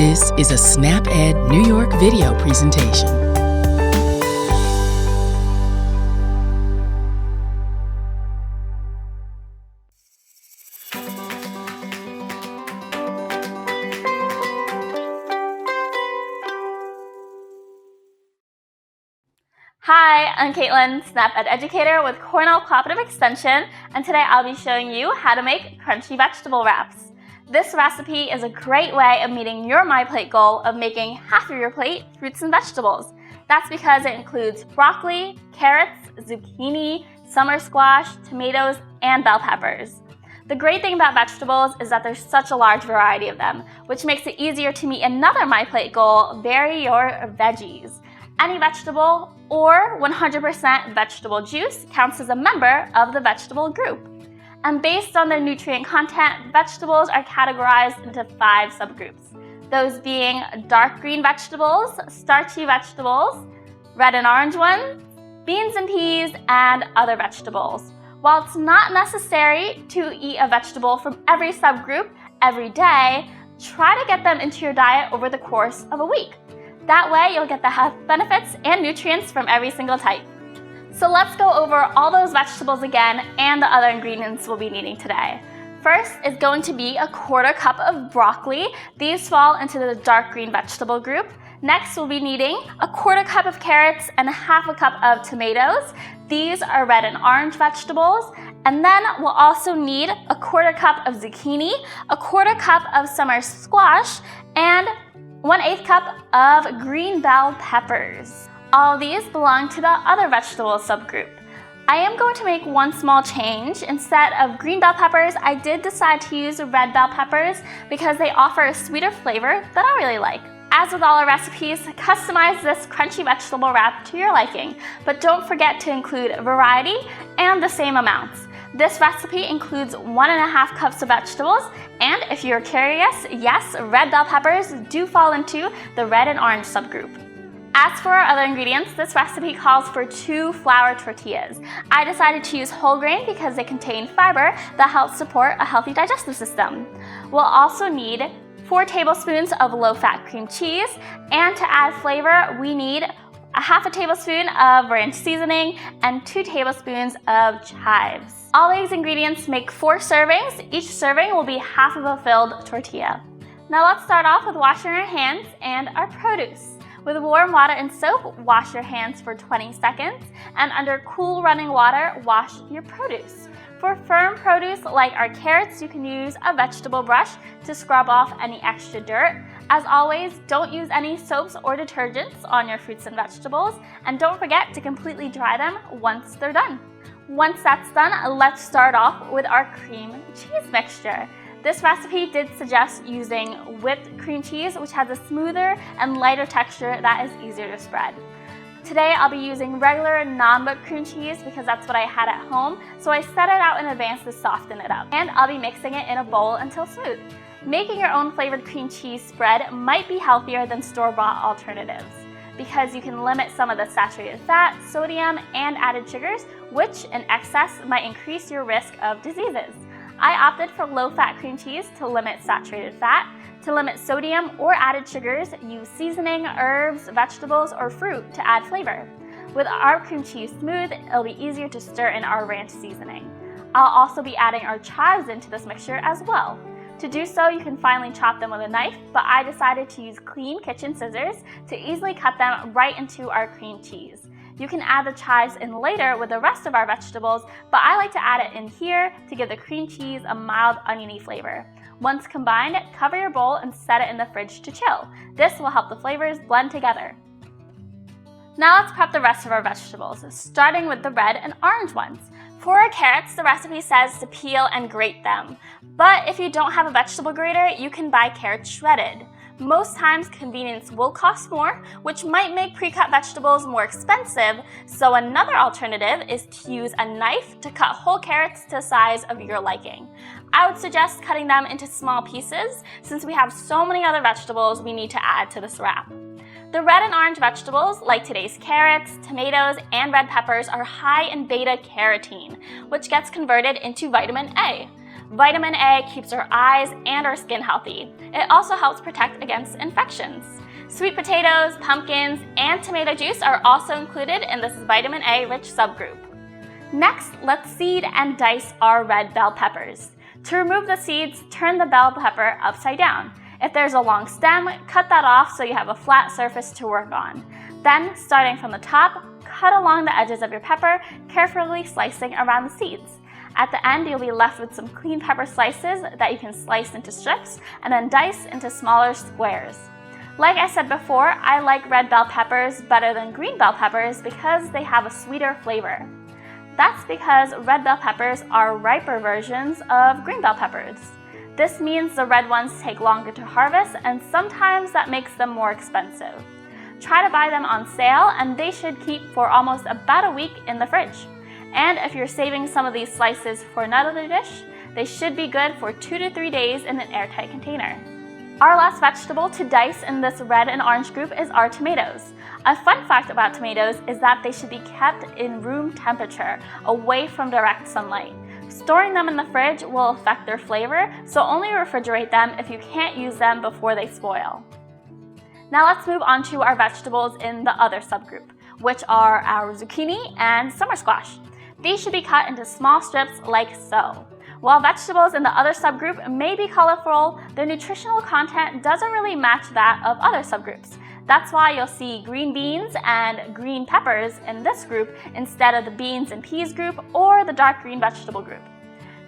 This is a SnapEd New York video presentation. Hi, I'm Caitlin, SnapEd educator with Cornell Cooperative Extension, and today I'll be showing you how to make crunchy vegetable wraps. This recipe is a great way of meeting your My Plate goal of making half of your plate fruits and vegetables. That's because it includes broccoli, carrots, zucchini, summer squash, tomatoes, and bell peppers. The great thing about vegetables is that there's such a large variety of them, which makes it easier to meet another My Plate goal, vary your veggies. Any vegetable or 100% vegetable juice counts as a member of the vegetable group. And based on their nutrient content, vegetables are categorized into 5 subgroups. Those being dark green vegetables, starchy vegetables, red and orange ones, beans and peas, and other vegetables. While it's not necessary to eat a vegetable from every subgroup every day, try to get them into your diet over the course of a week. That way, you'll get the health benefits and nutrients from every single type. So let's go over all those vegetables again and the other ingredients we'll be needing today. First is going to be a 1/4 cup of broccoli. These fall into the dark green vegetable group. Next, we'll be needing a 1/4 cup of carrots and 1/2 cup of tomatoes. These are red and orange vegetables. And then we'll also need a 1/4 cup of zucchini, a 1/4 cup of summer squash, and 1/8 cup of green bell peppers. All of these belong to the other vegetable subgroup. I am going to make one small change. Instead of green bell peppers, I did decide to use red bell peppers because they offer a sweeter flavor that I really like. As with all our recipes, customize this crunchy vegetable wrap to your liking, but don't forget to include variety and the same amounts. This recipe includes 1.5 cups of vegetables, and if you're curious, yes, red bell peppers do fall into the red and orange subgroup. As for our other ingredients, this recipe calls for 2 flour tortillas. I decided to use whole grain because they contain fiber that helps support a healthy digestive system. We'll also need 4 tablespoons of low-fat cream cheese, and to add flavor, we need 1/2 tablespoon of ranch seasoning and 2 tablespoons of chives. All these ingredients make 4 servings. Each serving will be half of a filled tortilla. Now let's start off with washing our hands and our produce. With warm water and soap, wash your hands for 20 seconds, and under cool running water, wash your produce. For firm produce like our carrots, you can use a vegetable brush to scrub off any extra dirt. As always, don't use any soaps or detergents on your fruits and vegetables, and don't forget to completely dry them once they're done. Once that's done, let's start off with our cream cheese mixture. This recipe did suggest using whipped cream cheese, which has a smoother and lighter texture that is easier to spread. Today I'll be using regular non-whipped cream cheese because that's what I had at home, so I set it out in advance to soften it up. And I'll be mixing it in a bowl until smooth. Making your own flavored cream cheese spread might be healthier than store-bought alternatives because you can limit some of the saturated fat, sodium, and added sugars, which in excess might increase your risk of diseases. I opted for low-fat cream cheese to limit saturated fat. To limit sodium or added sugars, use seasoning, herbs, vegetables, or fruit to add flavor. With our cream cheese smooth, it'll be easier to stir in our ranch seasoning. I'll also be adding our chives into this mixture as well. To do so, you can finely chop them with a knife, but I decided to use clean kitchen scissors to easily cut them right into our cream cheese. You can add the chives in later with the rest of our vegetables, but I like to add it in here to give the cream cheese a mild oniony flavor. Once combined, cover your bowl and set it in the fridge to chill. This will help the flavors blend together. Now let's prep the rest of our vegetables, starting with the red and orange ones. For our carrots, the recipe says to peel and grate them. But if you don't have a vegetable grater, you can buy carrots shredded. Most times, convenience will cost more, which might make pre-cut vegetables more expensive, so another alternative is to use a knife to cut whole carrots to the size of your liking. I would suggest cutting them into small pieces since we have so many other vegetables we need to add to this wrap. The red and orange vegetables, like today's carrots, tomatoes, and red peppers, are high in beta-carotene, which gets converted into vitamin A. Vitamin A keeps our eyes and our skin healthy. It also helps protect against infections. Sweet potatoes, pumpkins, and tomato juice are also included in this vitamin A-rich subgroup. Next, let's seed and dice our red bell peppers. To remove the seeds, turn the bell pepper upside down. If there's a long stem, cut that off so you have a flat surface to work on. Then, starting from the top, cut along the edges of your pepper, carefully slicing around the seeds. At the end, you'll be left with some clean pepper slices that you can slice into strips and then dice into smaller squares. Like I said before, I like red bell peppers better than green bell peppers because they have a sweeter flavor. That's because red bell peppers are riper versions of green bell peppers. This means the red ones take longer to harvest, and sometimes that makes them more expensive. Try to buy them on sale, and they should keep for almost about a week in the fridge. And if you're saving some of these slices for another dish, they should be good for 2 to 3 days in an airtight container. Our last vegetable to dice in this red and orange group is our tomatoes. A fun fact about tomatoes is that they should be kept in room temperature, away from direct sunlight. Storing them in the fridge will affect their flavor, so only refrigerate them if you can't use them before they spoil. Now let's move on to our vegetables in the other subgroup, which are our zucchini and summer squash. These should be cut into small strips like so. While vegetables in the other subgroup may be colorful, their nutritional content doesn't really match that of other subgroups. That's why you'll see green beans and green peppers in this group instead of the beans and peas group or the dark green vegetable group.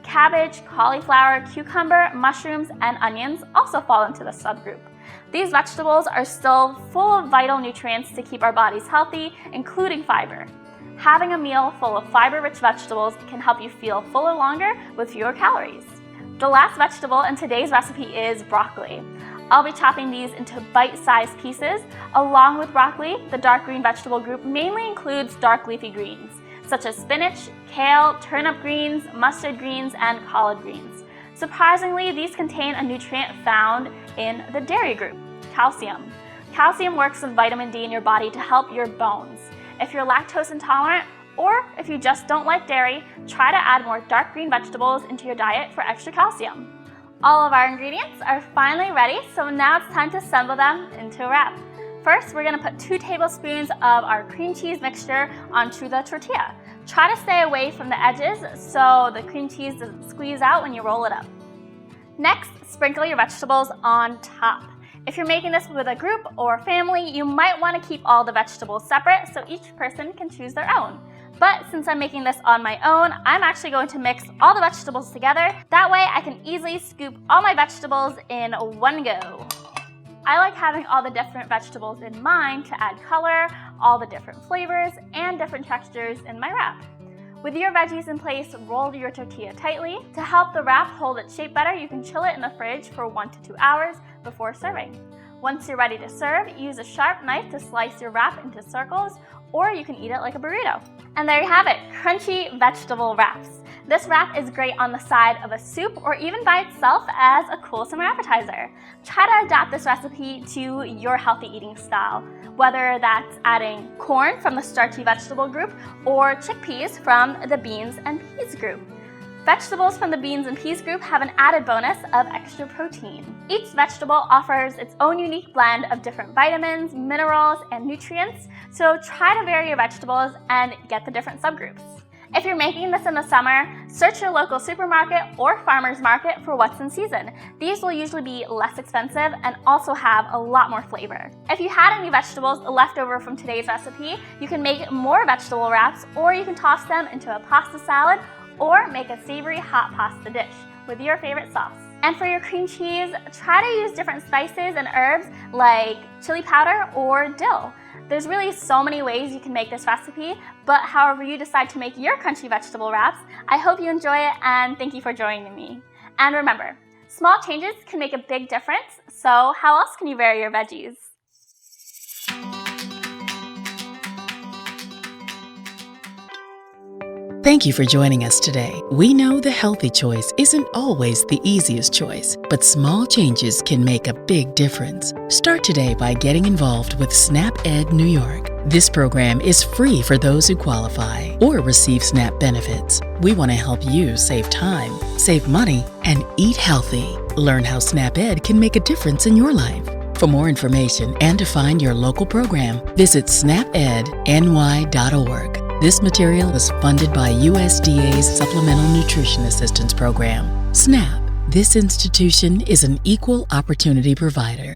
Cabbage, cauliflower, cucumber, mushrooms, and onions also fall into this subgroup. These vegetables are still full of vital nutrients to keep our bodies healthy, including fiber. Having a meal full of fiber-rich vegetables can help you feel fuller longer with fewer calories. The last vegetable in today's recipe is broccoli. I'll be chopping these into bite-sized pieces. Along with broccoli, the dark green vegetable group mainly includes dark leafy greens, such as spinach, kale, turnip greens, mustard greens, and collard greens. Surprisingly, these contain a nutrient found in the dairy group, calcium. Calcium works with vitamin D in your body to help your bones. If you're lactose intolerant, or if you just don't like dairy, try to add more dark green vegetables into your diet for extra calcium. All of our ingredients are finally ready, so now it's time to assemble them into a wrap. First, we're going to put 2 tablespoons of our cream cheese mixture onto the tortilla. Try to stay away from the edges so the cream cheese doesn't squeeze out when you roll it up. Next, sprinkle your vegetables on top. If you're making this with a group or family, you might want to keep all the vegetables separate so each person can choose their own. But since I'm making this on my own, I'm actually going to mix all the vegetables together. That way I can easily scoop all my vegetables in one go. I like having all the different vegetables in mind to add color, all the different flavors, and different textures in my wrap. With your veggies in place, roll your tortilla tightly. To help the wrap hold its shape better, you can chill it in the fridge for 1 to 2 hours before serving. Once you're ready to serve, use a sharp knife to slice your wrap into circles, or you can eat it like a burrito. And there you have it, crunchy vegetable wraps. This wrap is great on the side of a soup or even by itself as a cool summer appetizer. Try to adapt this recipe to your healthy eating style, whether that's adding corn from the starchy vegetable group or chickpeas from the beans and peas group. Vegetables from the beans and peas group have an added bonus of extra protein. Each vegetable offers its own unique blend of different vitamins, minerals, and nutrients, so try to vary your vegetables and get the different subgroups. If you're making this in the summer, search your local supermarket or farmer's market for what's in season. These will usually be less expensive and also have a lot more flavor. If you had any vegetables left over from today's recipe, you can make more vegetable wraps, or you can toss them into a pasta salad or make a savory hot pasta dish with your favorite sauce. And for your cream cheese, try to use different spices and herbs like chili powder or dill. There's really so many ways you can make this recipe, but however you decide to make your crunchy vegetable wraps, I hope you enjoy it and thank you for joining me. And remember, small changes can make a big difference, so how else can you vary your veggies? Thank you for joining us today. We know the healthy choice isn't always the easiest choice, but small changes can make a big difference. Start today by getting involved with SNAP-Ed New York. This program is free for those who qualify or receive SNAP benefits. We want to help you save time, save money, and eat healthy. Learn how SNAP-Ed can make a difference in your life. For more information and to find your local program, visit snapedny.org. This material was funded by USDA's Supplemental Nutrition Assistance Program. SNAP. This institution is an equal opportunity provider.